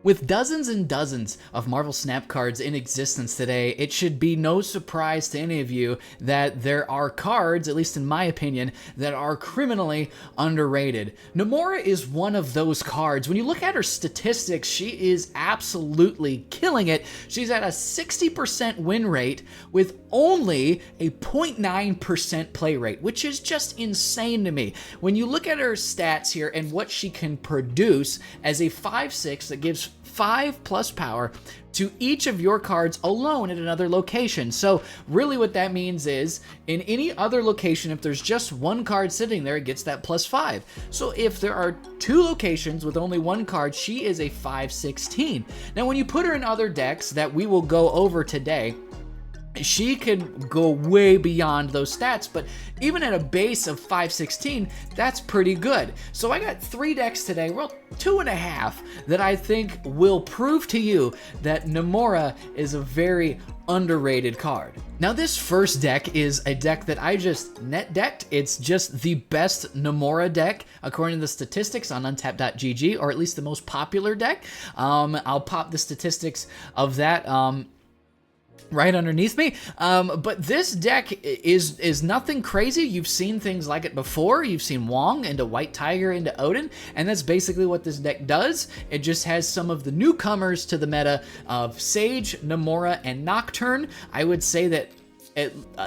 With dozens and dozens of Marvel Snap cards in existence today, it should be no surprise to any of you that there are cards, at least in my opinion, that are criminally underrated. Namora is one of those cards. When you look at her statistics, she is absolutely killing it. She's at a 60% win rate with only a 0.9% play rate, which is just insane to me. When you look at her stats here and what she can produce as a 5/6 that gives 5+ power to each of your cards alone at another location. So really what that means is in any other location, if there's just one card sitting there, it gets that +5. So if there are 2 locations with only one card, she is a 5/16. Now when you put her in other decks that we will go over today, she can go way beyond those stats, but even at a base of 5/16, that's pretty good. So I got 3 decks today, well, 2.5, that I think will prove to you that Namora is a very underrated card. Now this first deck is a deck that I just net decked. It's just the best Namora deck according to the statistics on untapped.gg, or at least the most popular deck. I'll pop the statistics of that right underneath me. But this deck is nothing crazy. You've seen things like it before. You've seen Wong into White Tiger into Odin, and that's basically what this deck does. It just has some of the newcomers to the meta of Sage, Namora, and Nocturne. I would say that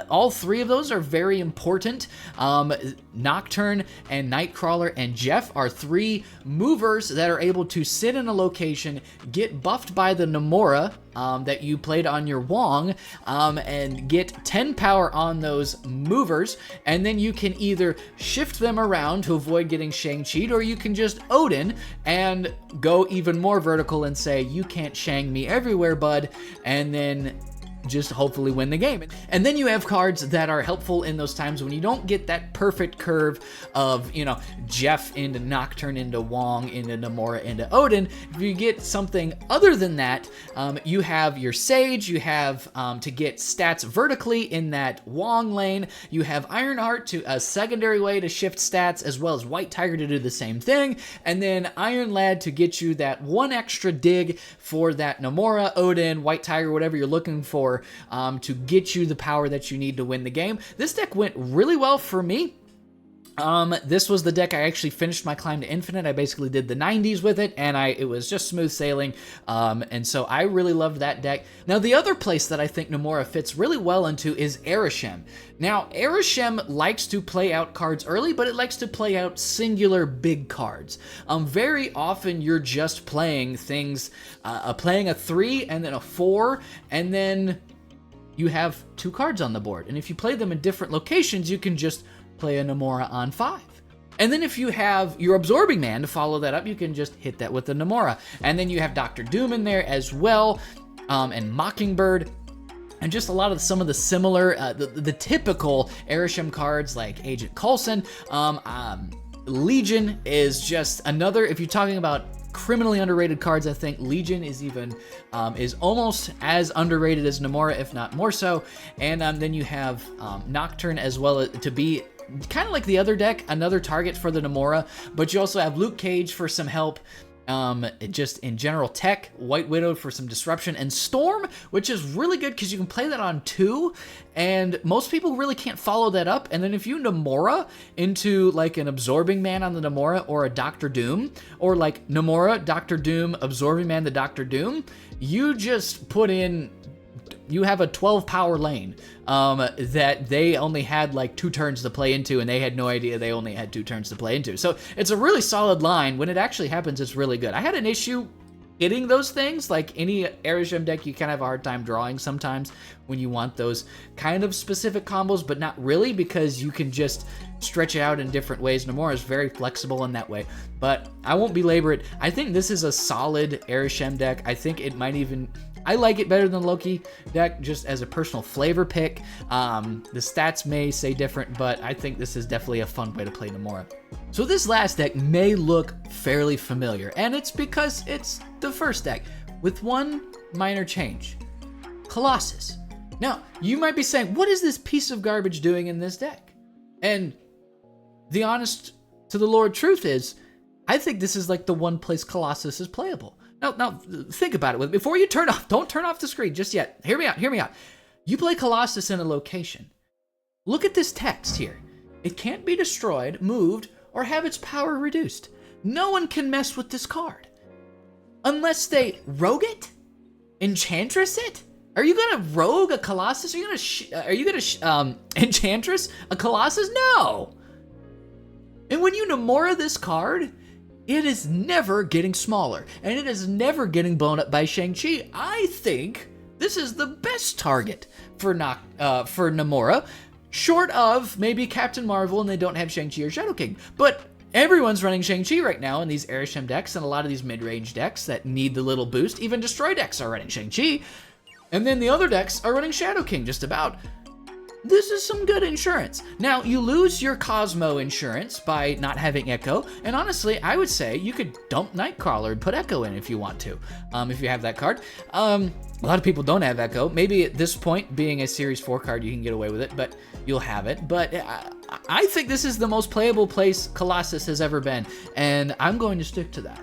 all 3 of those are very important. Nocturne and Nightcrawler and Jeff are 3 movers that are able to sit in a location, get buffed by the Namora that you played on your Wong, and get 10 power on those movers, and then you can either shift them around to avoid getting Shang-Chi'd, or you can just Odin and go even more vertical and say, you can't Shang me everywhere, bud, and then just hopefully win the game. And then you have cards that are helpful in those times when you don't get that perfect curve of, you know, Jeff into Nocturne into Wong into Namora into Odin. If you get something other than that, you have your Sage, you have to get stats vertically in that Wong lane, you have Ironheart to a secondary way to shift stats, as well as White Tiger to do the same thing, and then Iron Lad to get you that 1 extra dig for that Namora, Odin, White Tiger, whatever you're looking for, to get you the power that you need to win the game. This deck went really well for me. This was the deck I actually finished my climb to Infinite. I basically did the 90s with it, and it was just smooth sailing, and so I really loved that deck. Now, the other place that I think Namora fits really well into is Arishem. Now, Arishem likes to play out cards early, but it likes to play out singular big cards. Very often, you're just playing things, playing a 3 and then a 4, and then you have 2 cards on the board. And if you play them in different locations, you can just play a Namora on 5. And then if you have your Absorbing Man to follow that up, you can just hit that with the Namora. And then you have Doctor Doom in there as well, and Mockingbird, and just a lot of some of the similar, the typical Arishem cards like Agent Coulson. Legion is just another, if you're talking about criminally underrated cards, I think Legion is even is almost as underrated as Namora, if not more so. And then you have Nocturne as well to be kind of like the other deck, another target for the Namora, but you also have Luke Cage for some help. Just in general tech, White Widow for some disruption, and Storm, which is really good because you can play that on 2, and most people really can't follow that up. And then if you Namora into like an Absorbing Man on the Namora, or a Doctor Doom, or like Namora, Doctor Doom, Absorbing Man, the Doctor Doom, you just put in, you have a 12 power lane that they only had like 2 turns to play into, and they had no idea they only had 2 turns to play into. So it's a really solid line. When it actually happens, it's really good. I had an issue hitting those things. Like any Arishem deck, you kind of have a hard time drawing sometimes when you want those kind of specific combos, but not really, because you can just stretch it out in different ways. Namora is very flexible in that way, but I won't belabor it. I think this is a solid Arishem deck. I think it might even, I like it better than Loki deck, just as a personal flavor pick. The stats may say different, but I think this is definitely a fun way to play Namora. So this last deck may look fairly familiar, and it's because it's the first deck, with one minor change. Colossus. Now, you might be saying, what is this piece of garbage doing in this deck? And the honest to the Lord truth is, I think this is like the one place Colossus is playable. No, think about it. Before you turn off, don't turn off the screen just yet. Hear me out. You play Colossus in a location. Look at this text here. It can't be destroyed, moved, or have its power reduced. No one can mess with this card. Unless they rogue it? Enchantress it? Are you gonna rogue a Colossus? Are you gonna Enchantress a Colossus? No! And when you Namora this card, it is never getting smaller, and it is never getting blown up by Shang-Chi. I think this is the best target for Namora, short of maybe Captain Marvel and they don't have Shang-Chi or Shadow King. But everyone's running Shang-Chi right now in these Arishem decks and a lot of these mid-range decks that need the little boost. Even Destroy decks are running Shang-Chi. And then the other decks are running Shadow King just about. This is some good insurance. Now, you lose your Cosmo insurance by not having Echo, and honestly, I would say you could dump Nightcrawler and put Echo in if you want to, if you have that card. A lot of people don't have Echo. Maybe at this point, being a Series 4 card, you can get away with it, but you'll have it. But I think this is the most playable place Colossus has ever been, and I'm going to stick to that.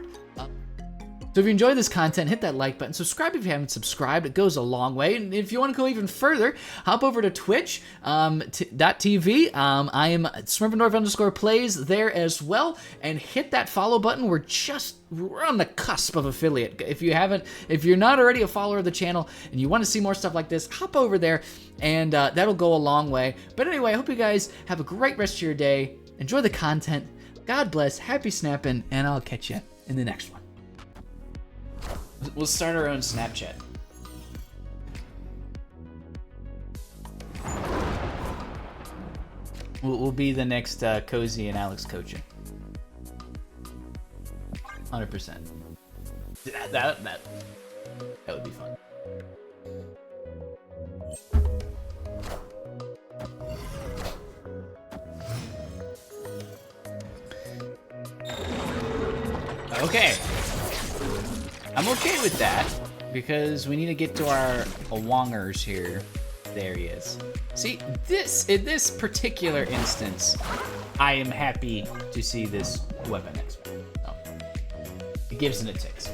So if you enjoy this content, hit that like button, subscribe if you haven't subscribed, it goes a long way. And if you want to go even further, hop over to Twitch, .tv. I am Smurfendorf_plays there as well, and hit that follow button. We're on the cusp of affiliate. If you're not already a follower of the channel and you want to see more stuff like this, hop over there, and that'll go a long way. But anyway, I hope you guys have a great rest of your day. Enjoy the content. God bless, happy snapping, and I'll catch you in the next one. We'll start our own Snapchat. We'll be the next Cozy and Alex coaching. 100%. That would be fun. Okay. I'm okay with that, because we need to get to our Wongers here. There he is. See, in this particular instance, I am happy to see this weapon expert. Oh. It gives it a takes.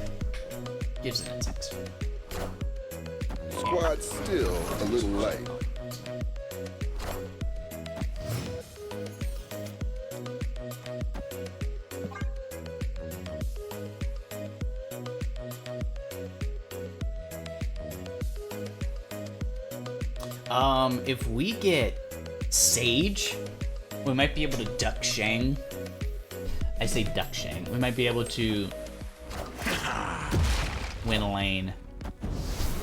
Squad still a little light. If we get Sage, we might be able to duck Shang. I say duck Shang. We might be able to win a lane.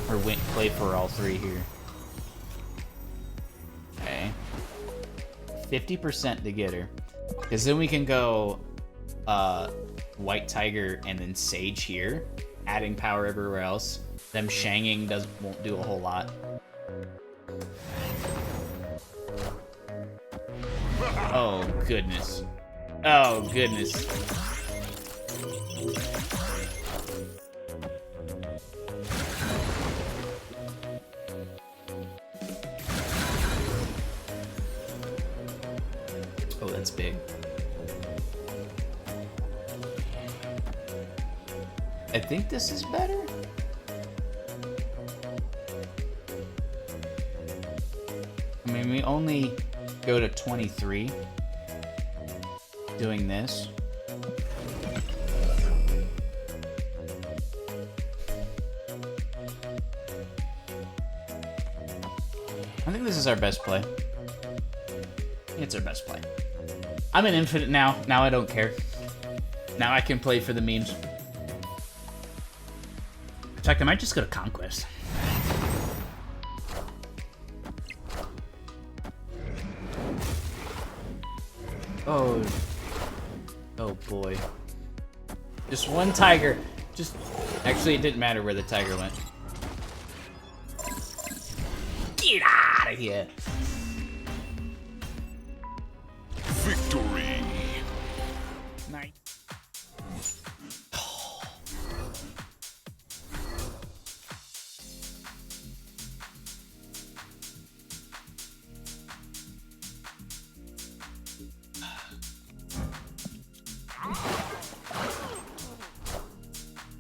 Or play for all three here. Okay. 50% to get her. Because then we can go White Tiger and then Sage here. Adding power everywhere else. Them Shanging won't do a whole lot. Oh, goodness. Oh, goodness. Oh, that's big. I think this is better. I mean, we only go to 23 doing this. I think this is our best play. It's our best play. I'm an infinite now. Now I don't care. Now I can play for the memes. In fact, I might just go to Conquest. Oh. Oh boy. Just one tiger. Actually, it didn't matter where the tiger went. Get out of here. Victory. Nice.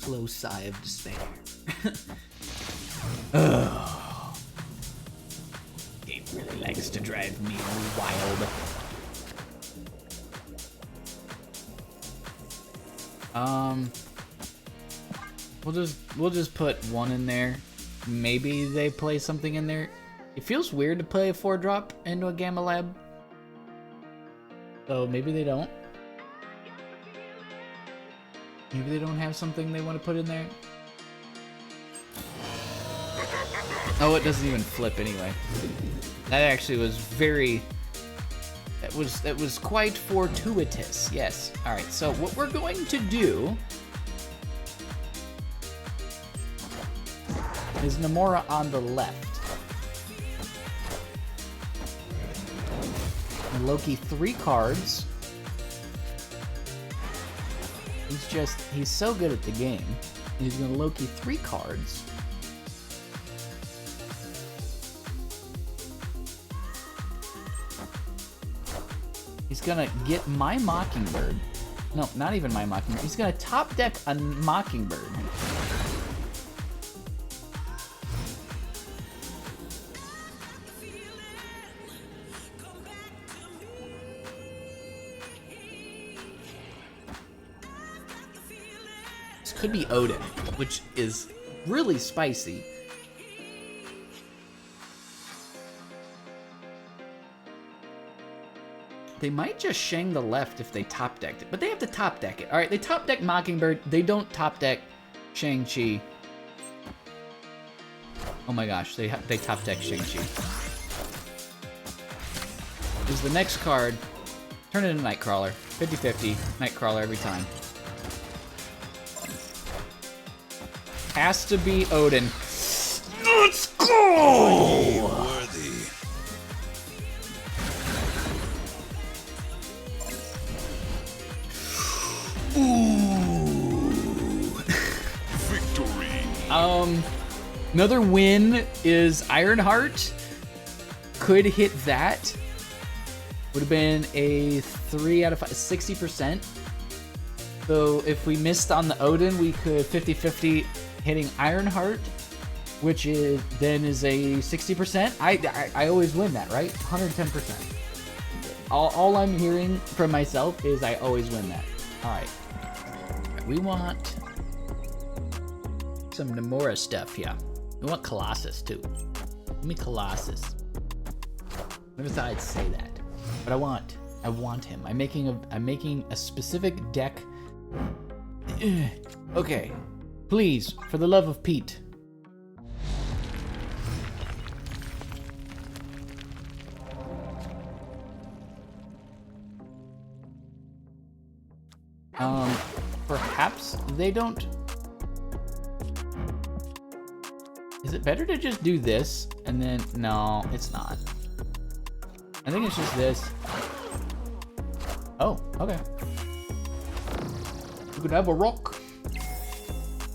Slow sigh of despair. Oh. Game really likes to drive me wild. We'll just put one in there. Maybe they play something in there. It feels weird to play a 4-drop into a Gamma Lab. So maybe they don't. Maybe they don't have something they want to put in there. Oh, it doesn't even flip anyway. That actually was very... That was quite fortuitous. Yes. All right. So what we're going to do is Namora on the left. And Loki 3 cards. He's so good at the game. He's gonna Loki 3 cards. He's gonna get my Mockingbird. No, not even my Mockingbird. He's gonna top deck a Mockingbird. This could be Odin, which is really spicy. They might just Shang the left if they top decked it, but they have to top deck it. All right, they top deck Mockingbird. They don't top deck Shang-Chi. Oh my gosh, they top deck Shang-Chi. Is the next card. Turn it into Nightcrawler. 50-50, Nightcrawler every time. Has to be Odin. Let's go! Worthy. Ooh. Victory. Another win is Ironheart. Could hit that. Would have been a 3 out of 5, 60%. So if we missed on the Odin, we could 50-50 hitting Ironheart, which is a 60%. I always win that, right? 110%. All I'm hearing from myself is I always win that. All right. We want some Namora stuff here. We want Colossus too. Give me Colossus. Never thought I'd say that, but I want him. I'm making a specific deck. Okay, please, for the love of Pete. Perhaps they don't. Is it better to just do this and then? No, it's not. I think it's just this. Oh, okay. You could have a rock.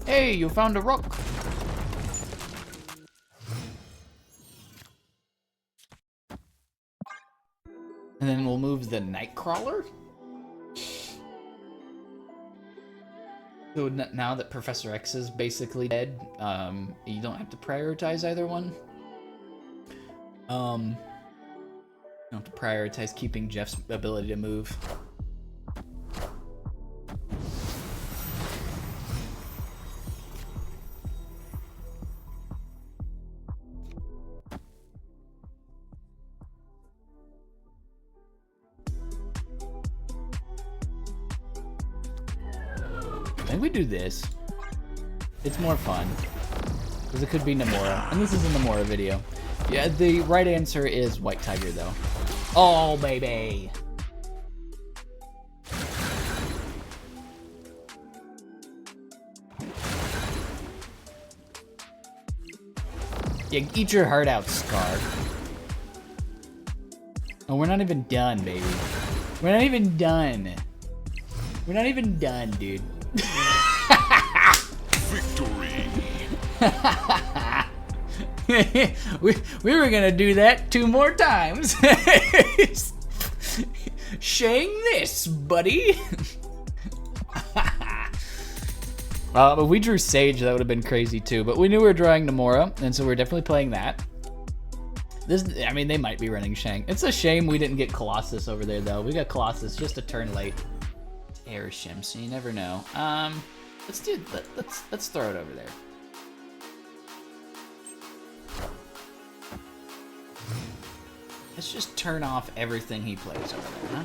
Hey, you found a rock. And then we'll move the Nightcrawler. So now that Professor X is basically dead, you don't have to prioritize either one. You don't have to prioritize keeping Jeff's ability to move. I think we do this. It's more fun. Because it could be Namora. And this is a Namora video. Yeah, the right answer is White Tiger, though. Oh, baby! Yeah, eat your heart out, Scar. Oh, we're not even done, baby. We're not even done. We're not even done, dude. Victory. we were gonna do that 2 more times. Shang this, buddy. If we drew Sage, that would have been crazy too. But we knew we were drawing Namora, and so we're definitely playing that. I mean, they might be running Shank. It's a shame we didn't get Colossus over there, though. We got Colossus just a turn late. It's Airshim, so you never know. Let's throw it over there. Let's just turn off everything he plays over there, huh?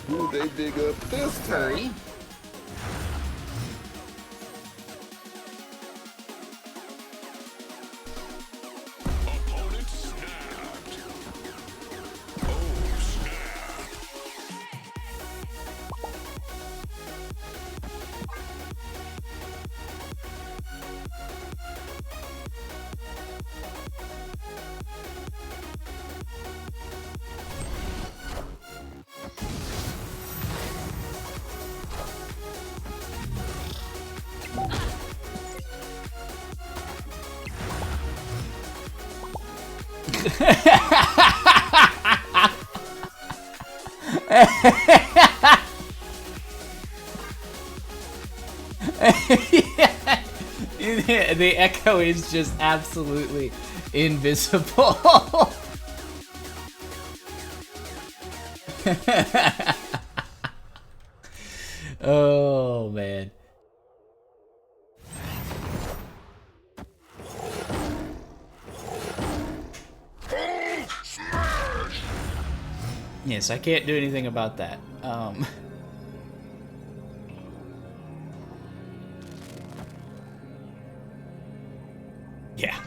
Who they dig up this time? Opponent snapped. Oh, snap. The echo is just absolutely invisible. Oh man. Yes, I can't do anything about that. Yeah.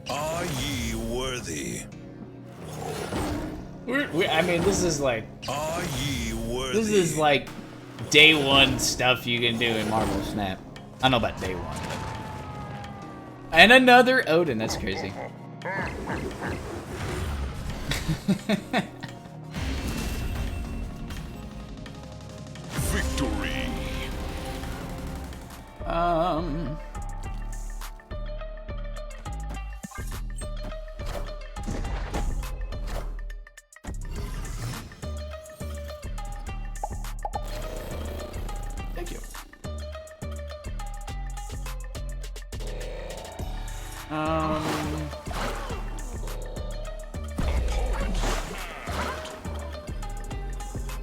Are ye worthy? I mean, this is like... Are ye worthy? This is like day one stuff you can do in Marvel Snap. I don't know about day one, but... And another Odin, that's crazy. Victory. Thank you.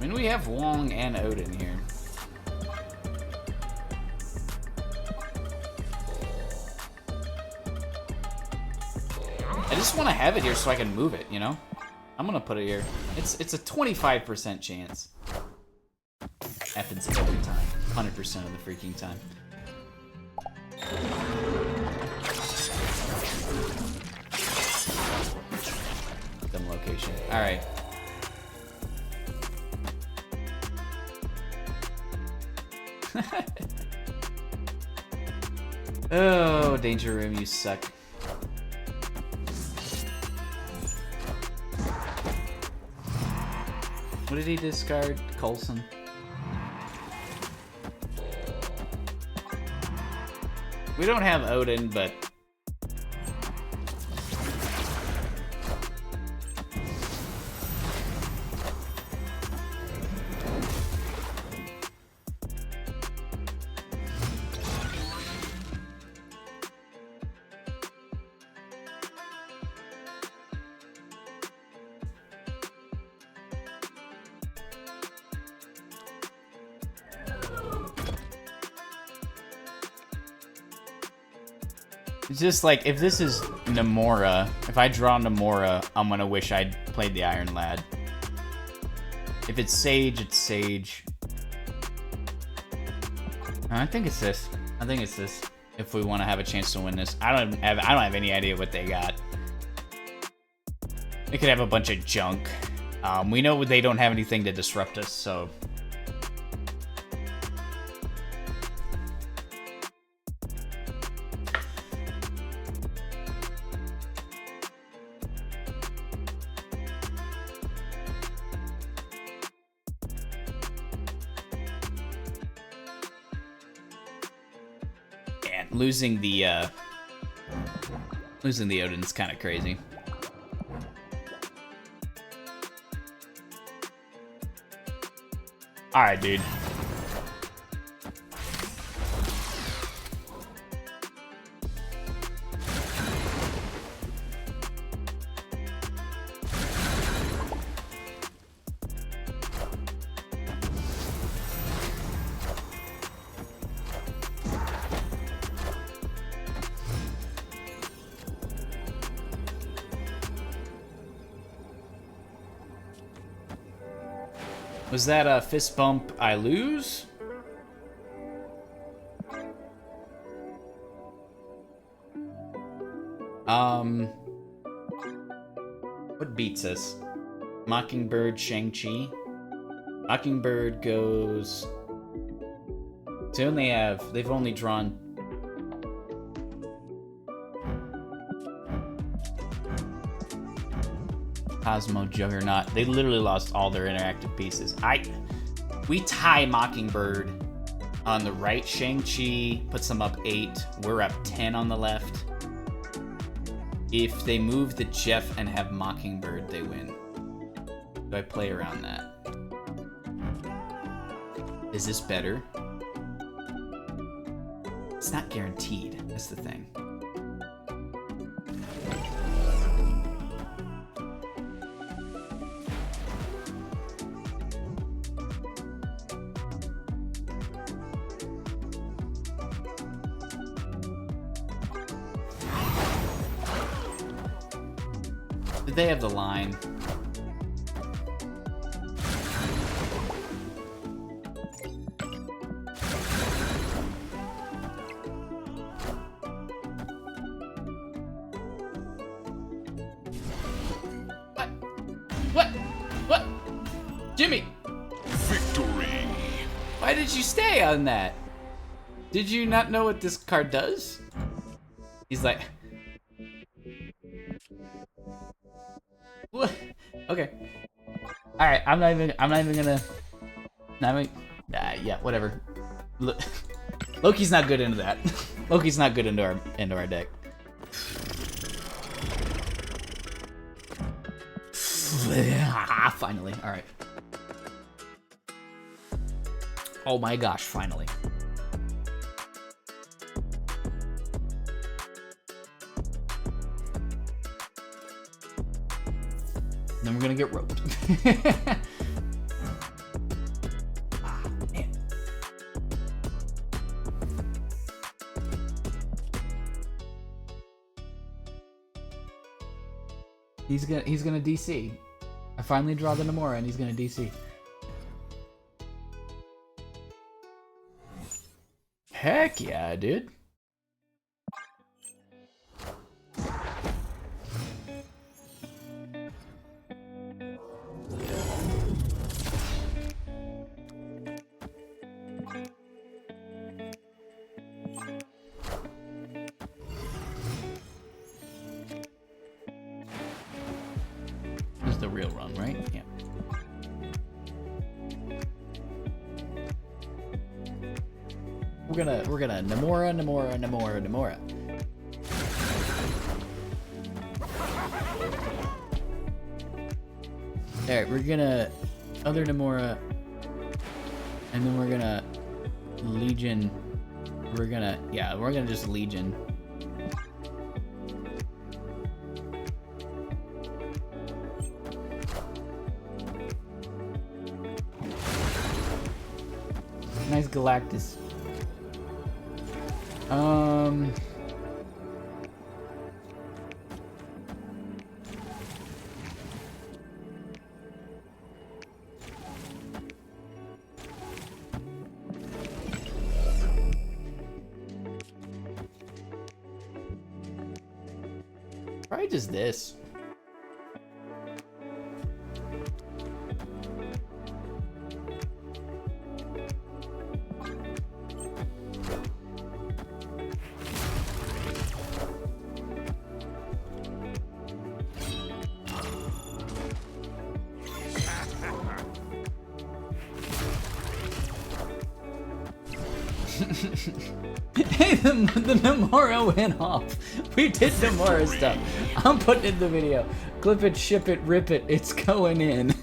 I mean, we have Wong and Odin here. I just want to have it here so I can move it, you know? I'm gonna put it here. It's a 25% chance. Happens every time. 100% of the freaking time. Dumb location. Alright. Oh, Danger Room, you suck. What did he discard? Coulson. We don't have Odin, but... It's just like, if this is Namora, if I draw Namora, I'm gonna wish I'd played the Iron Lad. If it's Sage, it's Sage. I think it's this. I think it's this. If we want to have a chance to win this, I don't have any idea what they got. They could have a bunch of junk. We know they don't have anything to disrupt us, so. Alright, losing the Odin's kind of crazy. Alright, dude. Was that a fist bump I lose? What beats us? Mockingbird, Shang-Chi. Mockingbird goes... So they've only drawn... Cosmo, Juggernaut. They literally lost all their interactive pieces. We tie Mockingbird on the right. Shang-Chi puts them up 8. We're up 10 on the left. If they move the Jeff and have Mockingbird, they win. Do I play around that? Is this better? It's not guaranteed. That's the thing. Did they have the line? What? Jimmy! Victory! Why did you stay on that? Did you not know what this card does? He's like... What? Okay. Alright, I'm not even gonna... yeah, whatever. Loki's not good into that. Loki's not good into our deck. Finally, alright. Oh my gosh, finally. Then we're gonna get roped. Ah, man. He's gonna DC. I finally draw the Namora and he's gonna DC. Heck yeah, dude. This is the real run, right? Yeah. We're gonna Namora. Alright, we're gonna other Namora, and then we're gonna Legion. We're gonna just Legion. Nice Galactus. Probably just this. Hey, the Namora went off. We did Namora stuff. I'm putting it in the video. Clip it, ship it, rip it. It's going in.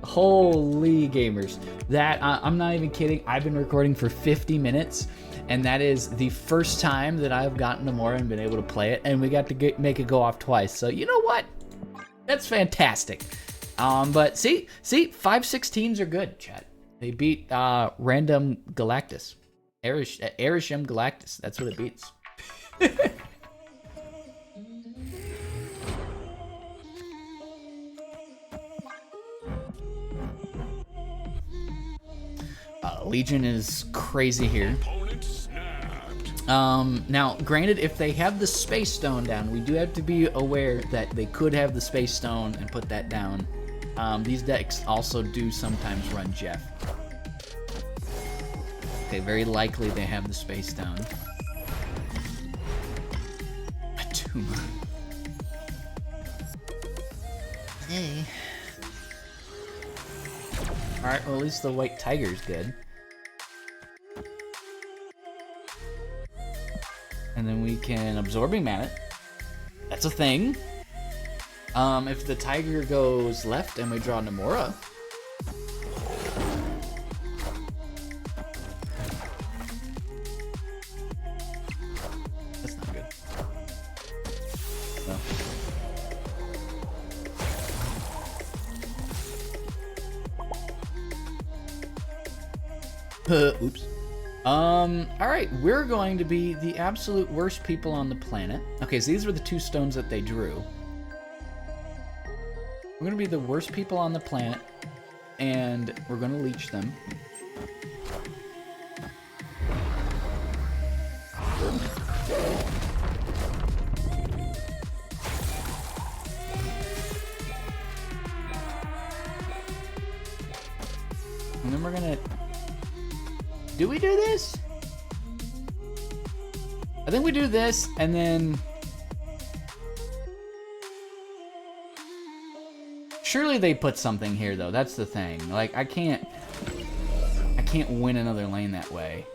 Holy gamers. That, I'm not even kidding. I've been recording for 50 minutes, and that is the first time that I've gotten Namora and been able to play it, and we got to make it go off twice. So you know what? That's fantastic. But see, 5/16s are good, chat. They beat Random Galactus. Erisham Galactus. That's what it beats. Legion is crazy here. Now, granted, if they have the Space Stone down, we do have to be aware that they could have the Space Stone and put that down. These decks also do sometimes run Jeff. Okay, very likely they have the Space Stone. Atuma. Hey. Alright, well, at least the White Tiger's good. And then we can Absorbing Man it. That's a thing. If the Tiger goes left and we draw Namora. That's not good. No. Oops. Alright, we're going to be the absolute worst people on the planet. Okay, so these were the two stones that they drew. We're gonna be the worst people on the planet, and we're gonna leech them. And then we're gonna... Do we do this? I think we do this, and then... Surely they put something here, though. That's the thing. Like, I can't win another lane that way.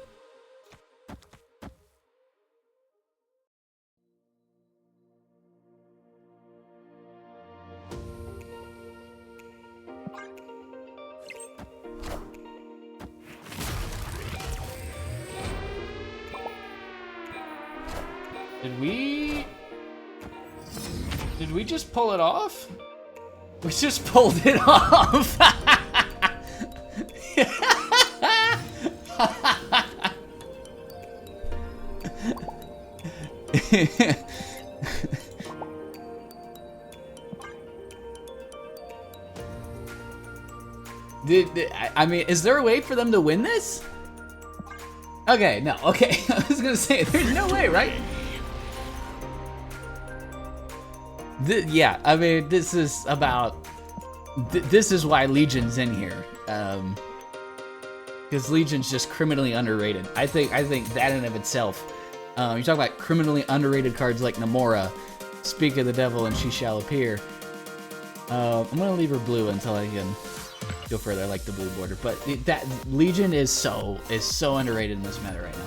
Did we just pull it off? We just pulled it off. I mean, is there a way for them to win this? Okay, no, okay. I was gonna say, there's no way, right? Yeah, I mean, this is about... this is why Legion's in here. Because Legion's just criminally underrated. I think that in of itself... you talk about criminally underrated cards like Namora, Speak of the Devil, and She Shall Appear. I'm gonna leave her blue until I can go further. I like the blue border, but that Legion is so underrated in this meta right now.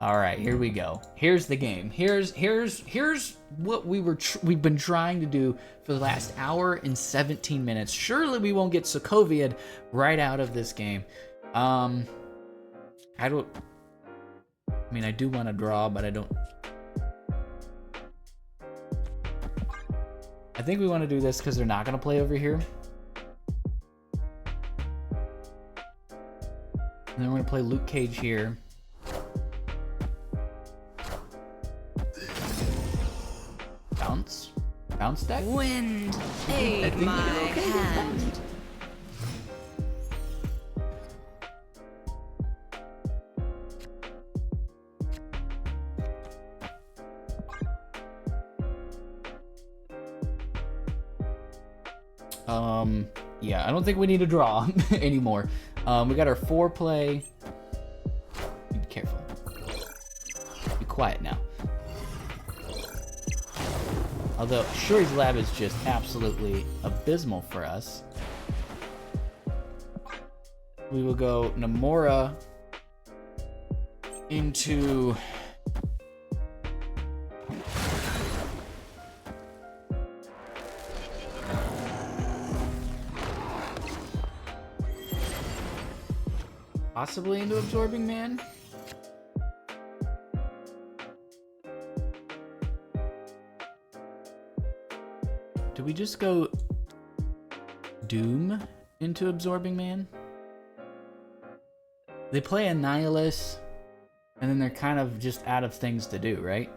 All right, here we go. Here's the game. Here's what we've been trying to do for the last hour and 17 minutes. Surely we won't get Sokovia'd right out of this game. I mean, I do want to draw, but I don't. I think we want to do this because they're not going to play over here. And then we're going to play Luke Cage here. Bounce deck? Wind, aid my hand. Yeah, I don't think we need to draw anymore. We got our foreplay. Be careful. Be quiet now. Although Shuri's Lab is just absolutely abysmal for us. we will go Namora into possibly into Absorbing Man. Do we just go Doom into Absorbing Man? They play Annihilus, and then they're kind of just out of things to do, right?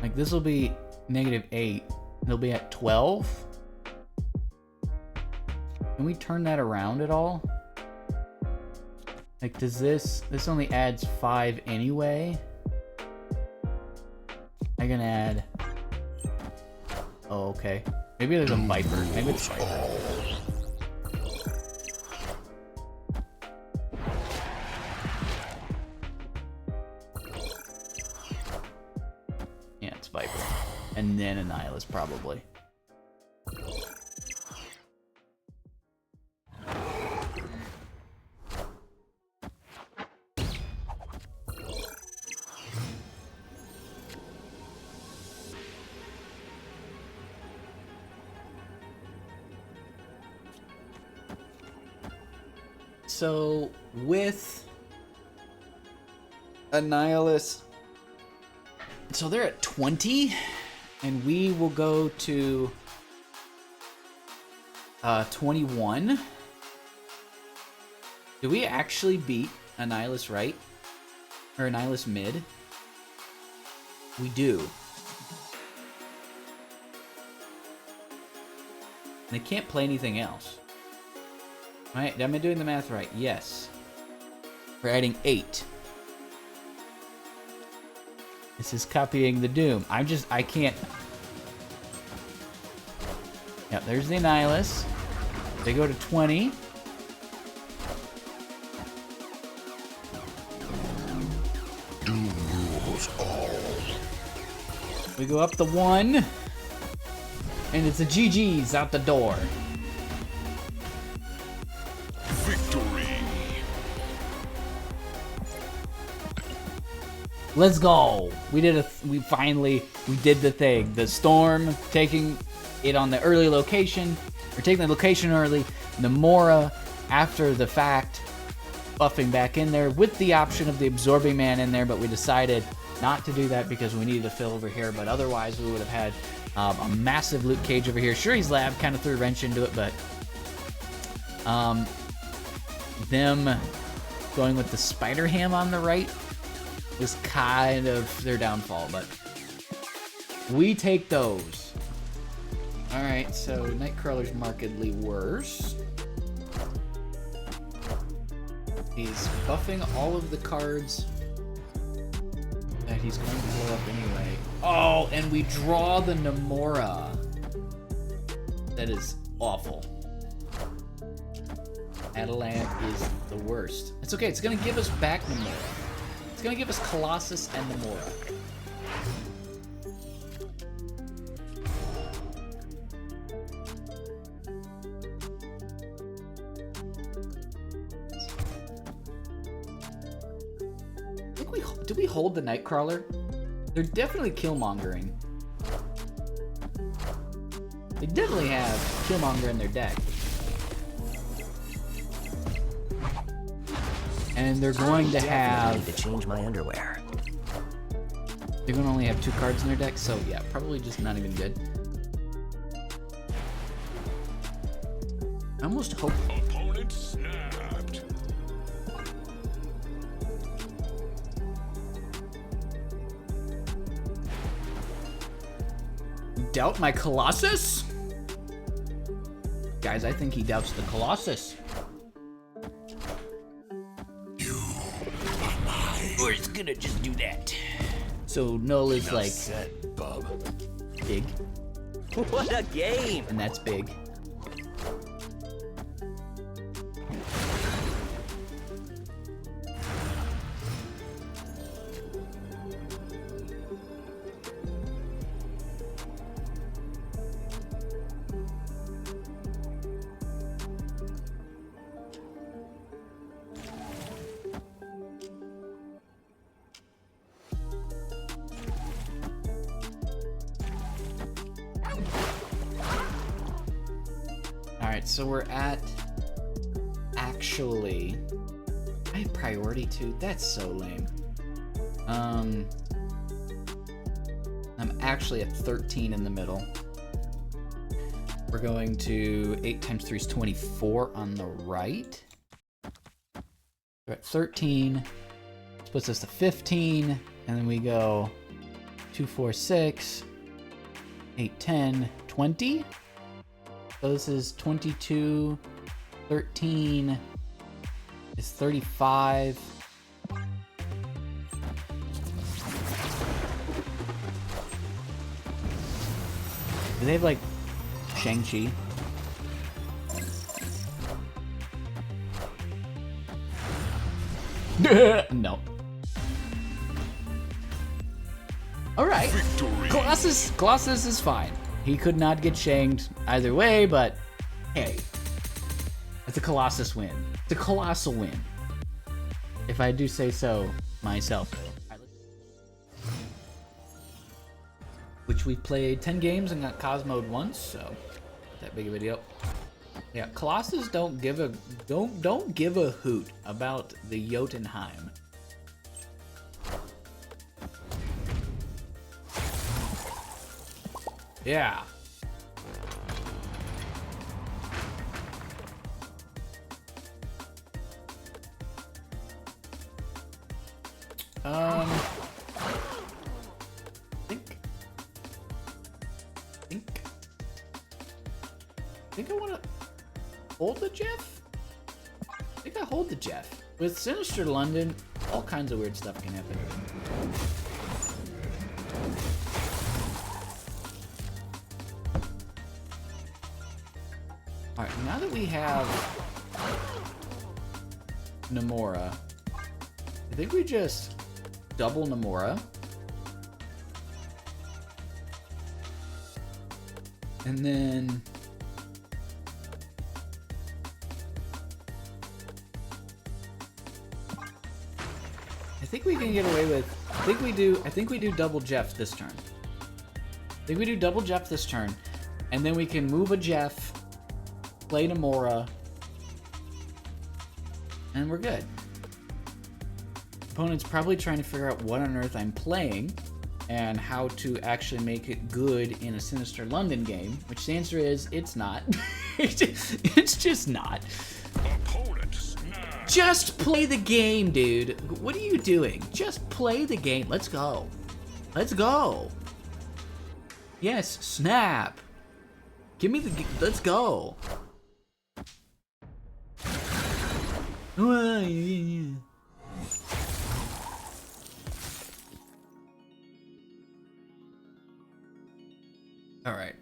Like, this will be -8. They'll be at 12. Can we turn that around at all? Like, does this only adds 5 anyway? I can add... Oh, okay. Maybe there's a Viper. Maybe it's Viper. Yeah, it's Viper. And then Annihilus, probably. So, with Annihilus, so they're at 20, and we will go to 21. Do we actually beat Annihilus right? Or Annihilus mid? We do. And they can't play anything else. Right, am I doing the math right? Yes. We're adding 8. This is copying the Doom. I can't. Yep, there's the Annihilus. They go to 20. Doom rules all. We go up the 1. And it's a GG's out the door. Victory. Let's go. We did we did the thing. The Storm taking it on the early location, or taking the location early. Namora after the fact, buffing back in there with the option of the Absorbing Man in there, but we decided not to do that because we needed to fill over here. But otherwise, we would have had a massive loot cage over here. Shuri's Lab kind of threw a wrench into it, but them going with the Spider Ham on the right was kind of their downfall, but we take those. Alright, so Nightcrawler's markedly worse. He's buffing all of the cards that he's going to blow up anyway. Oh, and we draw the Namora. That is awful. Atalant is the worst. It's okay, it's gonna give us back Namora. It's gonna give us Colossus and Namora. Do we hold the Nightcrawler? They're definitely Killmongering. They definitely have Killmonger in their deck. And they're going to have... to change my underwear. They're going to only have 2 cards in their deck, so yeah, probably just not even good. I almost hope... Opponent snapped. Doubt my Colossus? Guys, I think he doubts the Colossus. Or it's gonna just do that. So Null is like Set, bub. big, What a game! and that's big. Alright, so we're at... Actually... I have priority 2? That's so lame. I'm actually at 13 in the middle. We're going to 8 times 3 is 24 on the right. We're at 13. Splits us to 15. And then we go 2, 4, 6, 8, 10, 20. So this is 22, 13 is 35. Do they have like Shang-Chi? No. Alright. Colossus is fine. He could not get shanked either way, but hey. It's a Colossus win. It's a colossal win. If I do say so myself. Which we played 10 games and got Cosmoed once, so not that big of a deal. Yeah, Colossus don't give a hoot about the Jotunheim. Yeah. I think I want to hold the Jeff? I think I hold the Jeff. With Sinister London, all kinds of weird stuff can happen. Alright, now that we have Namora, I think we just double Namora. And then I think we can get away with I think we do double Jeff this turn. I think we do double Jeff this turn, and then we can move a Jeff, play Namora, and we're good. Opponent's probably trying to figure out what on earth I'm playing and how to actually make it good in a Sinister London game, which the answer is it's not. It's just not. Opponent snap. Just play the game, dude. What are you doing? Just play the game. Let's go. Let's go. Yes, snap. Give me the... Let's go. All right.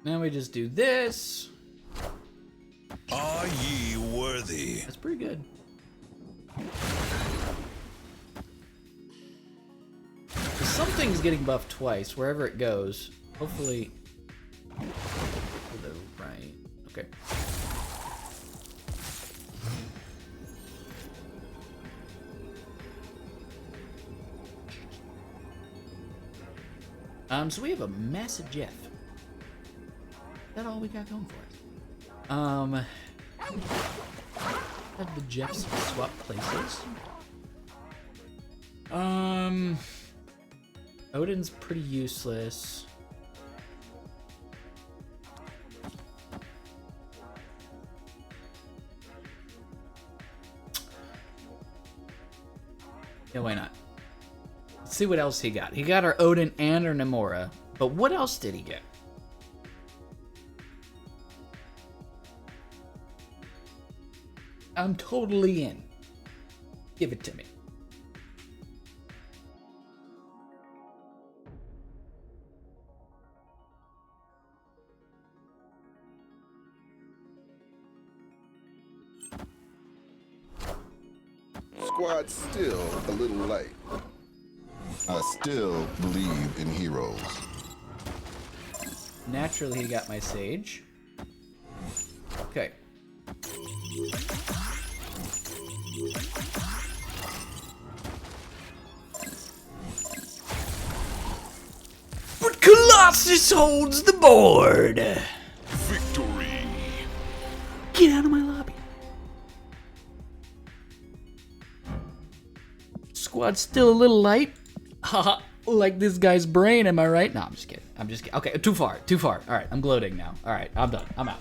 Now we just do this. Are ye worthy? That's pretty good. So something's getting buffed twice wherever it goes. Hopefully to the right. Okay. So we have a massive Jeff. Is that all we got going for us? Have the Jeffs swap places. Odin's pretty useless. Yeah, why not? Let's see what else he got. He got our Odin and our Namora, but what else did he get? I'm totally in. Give it to me. Squad's still a little light. I still believe in heroes. Naturally, he got my Sage. Okay. Colossus holds the board. Victory. Get out of my lobby. Squad's still a little light. Haha, like this guy's brain, am I right? No, I'm just kidding. Okay, too far. All right, I'm gloating now. All right, I'm done. I'm out.